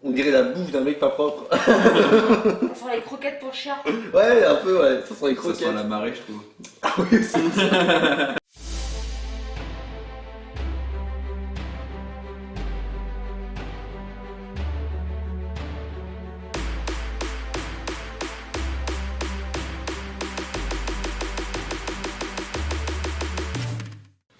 On dirait la bouffe d'un mec pas propre. Ça sent les croquettes pour le chien. Ouais, un peu, ouais. Ça sent les croquettes. Ça sent la marée, je trouve. Ah oui, c'est ça.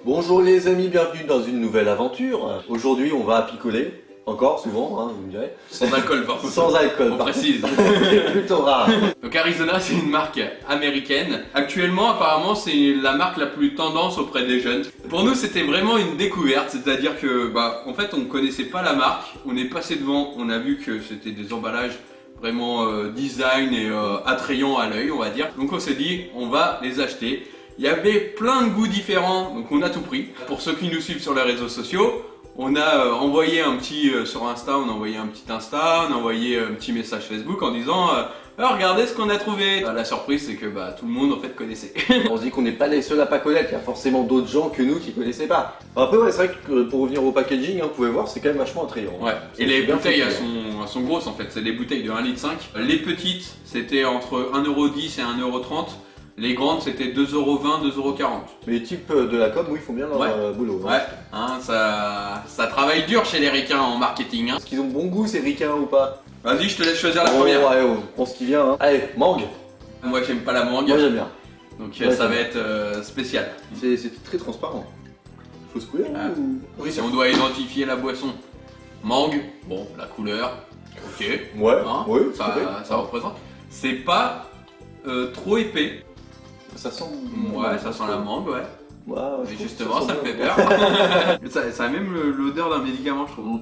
Bonjour les amis, bienvenue dans une nouvelle aventure. Aujourd'hui, on va picoler. Encore, souvent, hein, vous me direz. Sans alcool, par contre. Sans alcool, On par précise. contre. C'est plutôt rare. Donc Arizona, c'est une marque américaine. Actuellement, apparemment, c'est la marque la plus tendance auprès des jeunes. Pour nous, c'était vraiment une découverte, c'est-à-dire que, en fait, on ne connaissait pas la marque. On est passé devant, on a vu que c'était des emballages vraiment design et attrayants à l'œil, on va dire. Donc on s'est dit, on va les acheter. Il y avait plein de goûts différents, donc on a tout pris. Pour ceux qui nous suivent sur les réseaux sociaux, on a envoyé un petit sur Insta, on a envoyé un petit Insta, on a envoyé un petit message Facebook en disant regardez ce qu'on a trouvé. La surprise, c'est que tout le monde en fait connaissait. On se dit qu'on n'est pas les seuls à pas connaître, il y a forcément d'autres gens que nous qui connaissaient pas. Après, ouais, c'est vrai que pour revenir au packaging, vous pouvez voir, c'est quand même vachement attrayant. Ouais. Et les bouteilles elles sont grosses en fait, c'est des bouteilles de 1,5 litre. Les petites, c'était entre 1,10 € et 1,30 €. Les grandes, c'était 2,20 €, 2,40 €. Les types de la com, oui, ils font bien leur boulot. Ouais, hein, ça travaille dur chez les ricains en marketing. Hein. Est-ce qu'ils ont bon goût, ces ricains, ou pas? Vas-y, je te laisse choisir la première. Ouais, on prend ce qui vient. Hein. Allez, mangue. Moi, j'aime pas la mangue. Moi, j'aime bien. Donc Ouais, ça va être spécial. C'est très transparent. Fausse couleur ou... Oui, si on doit identifier la boisson. Mangue, bon, la couleur, ok. Ouais, Hein, oui, ça représente. C'est pas trop épais. Ça sent... Ouais, ça sent la mangue, ouais. Ouais, Mais justement, ça me fait peur. ça a même l'odeur d'un médicament, je trouve.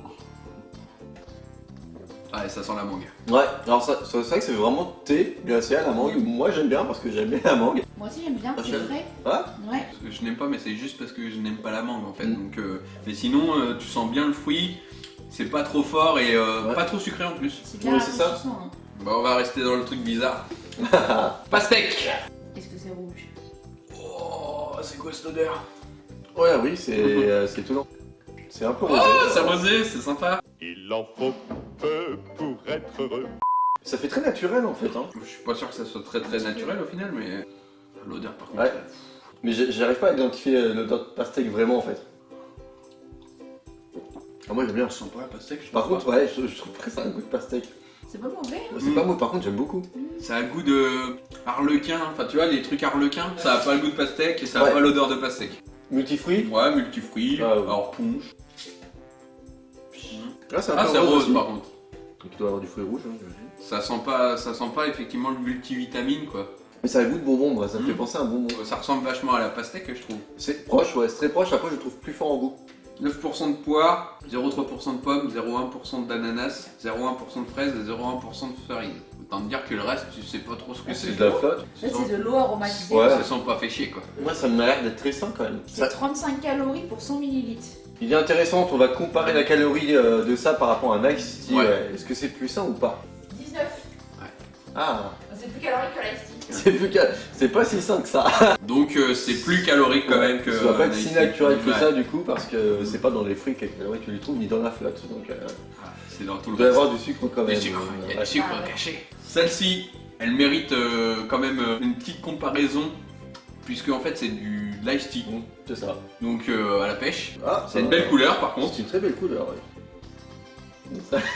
Ouais, ça sent la mangue. Ouais, alors c'est vrai que c'est vraiment thé glacé à la mangue. Moi, j'aime bien parce que j'aime bien la mangue. Moi aussi j'aime bien, c'est frais. Ouais. Ouais. Je n'aime pas, mais c'est juste parce que je n'aime pas la mangue en fait. Donc, mais sinon, tu sens bien le fruit. C'est pas trop fort et pas trop sucré en plus. C'est bien Ouais, c'est ça. rafraîchissant, hein. On va rester dans le truc bizarre. Pastèque. Est-ce que c'est rouge? Oh, c'est quoi cette odeur? Ouais, oui, c'est étonnant. C'est un peu rosé. Oh, c'est rosé, c'est sympa. Il en faut peu pour être heureux. Ça fait très naturel en fait. Hein. Je suis pas sûr que ça soit très naturel au final, mais l'odeur par contre. Ouais. Mais j'arrive pas à identifier l'odeur de pastèque vraiment en fait. Ah, moi j'aime bien. Je sens pas la pastèque. Par contre, ouais, je trouve que ça a un goût de pastèque. C'est pas mauvais, hein. C'est pas moi, par contre, j'aime beaucoup. Ça a le goût de harlequin. Enfin, tu vois, les trucs harlequins, ça a pas le goût de pastèque et ça a Ouais. pas l'odeur de pastèque. Multifruits. Ouais, multifruits, Ah, ouais. alors punch. Là, c'est un Ah, peu c'est rose aussi. par contre. Donc il doit avoir du fruit rouge, hein, j'imagine. Ça sent pas effectivement le multivitamine quoi. Mais ça a le goût de bonbon, moi, ça me fait penser à un bonbon. Ça ressemble vachement à la pastèque je trouve. C'est proche, ouais, c'est très proche, après je le trouve plus fort en goût. 9% de poire, 0,3% de pommes, 0,1% d'ananas, 0,1% de fraises et 0,1% de cerises. Autant te dire que le reste, tu sais pas trop ce que c'est. C'est de la flotte. Là c'est de l'eau aromatisée. Ouais. Ça sent pas fait chier quoi. Moi, ça m'a l'air d'être très sain quand même. C'est 35 calories pour 100 ml. Il est intéressant, on va comparer la calorie de ça par rapport à un Ice Tea. Ouais. Ouais. Est-ce que c'est plus sain ou pas? 19. Ah, C'est plus calorique que l'ice tea. c'est pas si sain que ça. Donc c'est plus calorique quand même que. Ça va pas être un si Ice naturel Tea. que ça du coup, parce que c'est pas dans les fruits que tu les trouves, ni dans la flotte. Donc Ah, c'est dans tout il le doit y reste. avoir du sucre quand même. Du sucre, il y a Ouais. du sucre caché. Celle-ci, elle mérite quand même une petite comparaison, puisque en fait c'est du l'ice tea, C'est ça. donc à la pêche. Ah, C'est une belle couleur par contre. C'est une très belle couleur, ouais.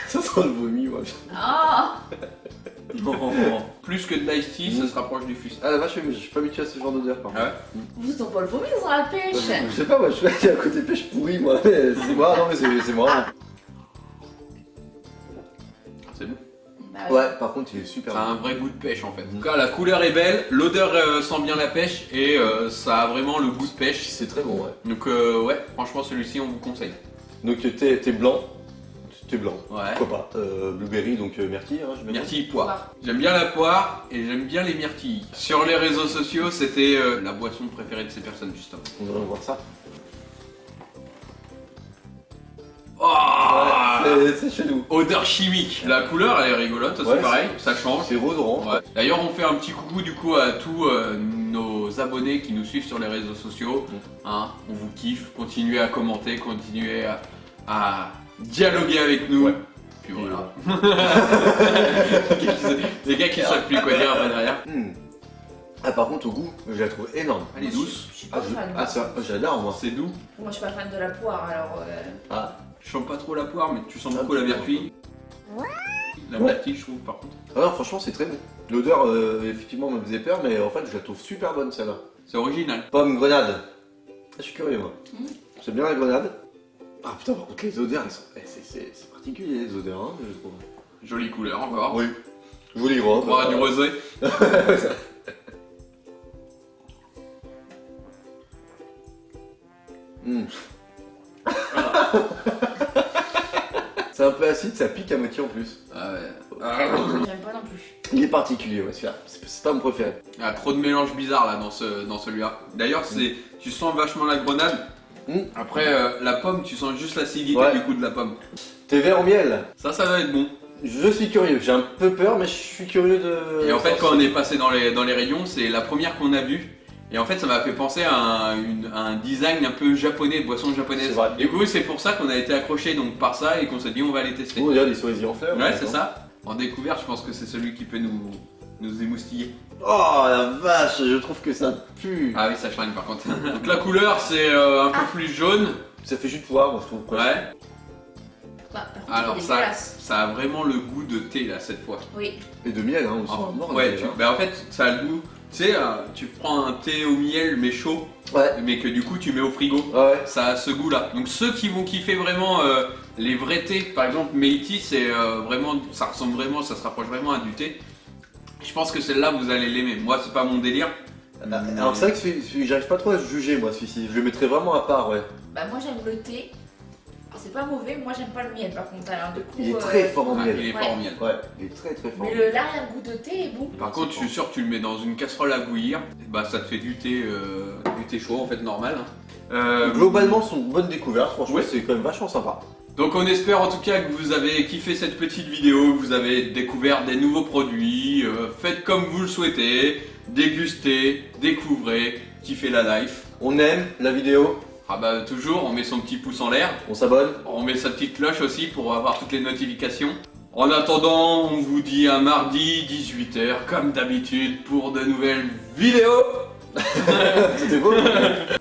Ça sent le vomi, moi. Ah. Plus que de l'ice tea, ça se rapproche du fusil. Ah la vache, mais je suis pas habitué à ce genre d'odeur par contre. Ah ouais. Vous sentez pas le vomi dans la pêche. Je sais pas, moi je suis allé à côté pêche pourri, moi. Mais c'est moi, non mais c'est moi. C'est bon. Bah Ouais, par contre il est super Ça a bon. un vrai goût de pêche en fait. En tout cas, la couleur est belle, l'odeur sent bien la pêche et ça a vraiment le goût de pêche. C'est très bon, ouais. Donc ouais, franchement celui-ci on vous conseille. Donc t'es blanc. T'es blanc. Ouais. Pourquoi pas. Blueberry, donc myrtille, hein, je mets. Myrtille poire. J'aime bien la poire et j'aime bien les myrtilles. Sur les réseaux sociaux, c'était la boisson préférée de ces personnes justement. On va voir ça. Oh C'est chez nous. Odeur chimique. La couleur elle est rigolote, c'est Ouais, pareil, ça change. C'est rose orange. Ouais. D'ailleurs, on fait un petit coucou du coup à tous nos abonnés qui nous suivent sur les réseaux sociaux. Hein, on vous kiffe, continuez à commenter, continuez à dialoguer avec nous. Ouais. Puis voilà. Les gars qui savent plus quoi dire après derrière. Ah, par contre, au goût, je la trouve énorme. Elle est douce. Je suis pas fan. Ça, j'adore moi. C'est doux. Moi, je suis pas fan de la poire, alors. Ah, Je sens pas trop la poire, mais tu sens Ah, beaucoup la d'accord. myrtille. La myrtille, je trouve, par contre. alors franchement, c'est très bon. L'odeur, effectivement, me faisait peur, mais en fait, je la trouve super bonne celle-là. C'est original. Pomme grenade. Ah, je suis curieux moi. J'aime bien la grenade. Ah putain, par contre, les odeurs, elles sont... c'est particulier les odeurs, hein, je trouve. Jolie couleur encore. Oui. Jolie robe. On aura du rosé. C'est un peu acide, ça pique à moitié en plus. Ah ouais. J'aime pas non plus. Il est particulier, ouais, celui-là. C'est pas mon préféré. Il y a trop de mélange bizarre là dans celui-là. D'ailleurs, tu sens vachement la grenade. Après, la pomme, tu sens juste l'acidité Ouais. du coup de la pomme. Thé vert au miel. Ça doit être bon. Je suis curieux. J'ai un peu peur, mais je suis curieux de. Et en fait, quand on est passé dans les rayons, c'est la première qu'on a vue. Et en fait, ça m'a fait penser à un design un peu japonais, de boisson japonaise. C'est vrai. Et du coup, c'est pour ça qu'on a été accroché donc par ça et qu'on s'est dit on va les tester. Oh, regarde, des cerisiers en fleurs. Ouais, c'est ça. En découverte, je pense que c'est celui qui peut nous émoustiller. Oh la vache, je trouve que ça pue. Ah oui, ça flingue par contre. Donc la couleur, c'est un peu plus jaune. Ça fait jus de poire, je trouve. quoi. Ouais. Bah, par contre, Alors il est ça, dégueulasse. ça a vraiment le goût de thé là cette fois. Oui. Et de miel, hein, aussi. Ah, Mort, ouais, le miel, hein. bah en fait, ça a le goût. Tu sais, tu prends un thé au miel mais chaud, Ouais. mais que du coup tu mets au frigo. Ouais. Ça a ce goût là. Donc ceux qui vont kiffer vraiment les vrais thés, par exemple Meiti, c'est vraiment, ça ressemble vraiment, ça se rapproche vraiment à du thé. Je pense que celle-là vous allez l'aimer. Moi c'est pas mon délire. Alors c'est vrai que j'arrive pas trop à juger moi celui-ci. Je le mettrais vraiment à part, ouais. Bah, moi, j'aime le thé. Alors, c'est pas mauvais, moi, j'aime pas le miel par contre. Alors, du coup. Il est très fort en Ah, miel. il est Ouais. fort en miel. Ouais, il est très très fort. Mais l'arrière-goût de thé est bon. Par contre, je suis sûr que tu le mets dans une casserole à bouillir, bah ça te fait du thé chaud en fait normal. Hein. Globalement, c'est une bonne découverte. Franchement, Ouais. c'est quand même vachement sympa. Donc on espère en tout cas que vous avez kiffé cette petite vidéo, que vous avez découvert des nouveaux produits, faites comme vous le souhaitez, dégustez, découvrez, kiffez la life. On aime la vidéo, Ah bah toujours, on met son petit pouce en l'air, on s'abonne. on met sa petite cloche aussi pour avoir toutes les notifications. En attendant, on vous dit à mardi 18h comme d'habitude pour de nouvelles vidéos. C'était beau.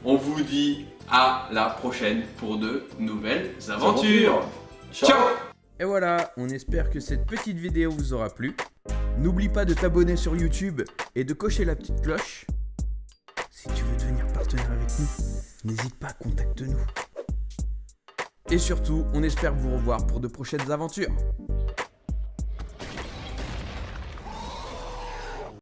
On vous dit à la prochaine pour de nouvelles aventures. Ciao. Et voilà, on espère que cette petite vidéo vous aura plu. N'oublie pas de t'abonner sur YouTube et de cocher la petite cloche. Si tu veux devenir partenaire avec nous, n'hésite pas, contacte-nous. Et surtout, on espère vous revoir pour de prochaines aventures.